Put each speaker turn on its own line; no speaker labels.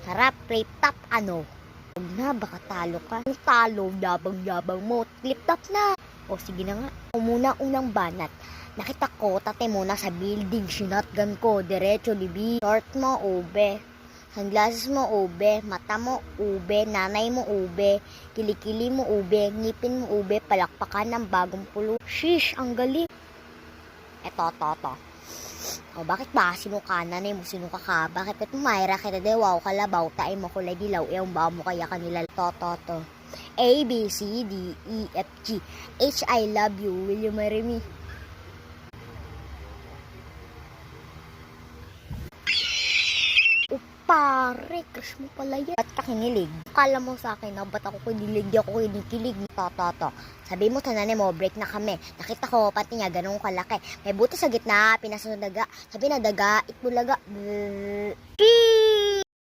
Harap, flip top, ano? Huwag na, baka talo ka. Ang talo, yabang-yabang mo. Flip top na. O sige na nga. Unang banat. Nakita ko, tate muna sa building. Sinotgun ko, diretso, libi. Short mo, ube. Sunglasses mo, ube. Mata mo, ube. Nanay mo, ube. Kilikili mo, ube. Ngipin mo, ube. Palakpakan ng bagong pulo. Shish, ang galing. Eto. O bakit ba sinukanan mo sinuka ka? Bakit mayra kita de wow kalabaw tayo mo kulay dilaw eong ba mo kaya kanila to. A, B, C, D, E, F, G, H, I love you. Will you marry me? O pare, crush mo pala yan. Ba't ka kinilig? Kala mo sa akin na ba't ako kinilig? Di ako kinikilig. To. Sabi mo sa nanay mo, break na kami. Nakita ko, pati nga, ganun kalaki. May buto sa gitna, pinasunod daga. Sabi na daga, itbulaga.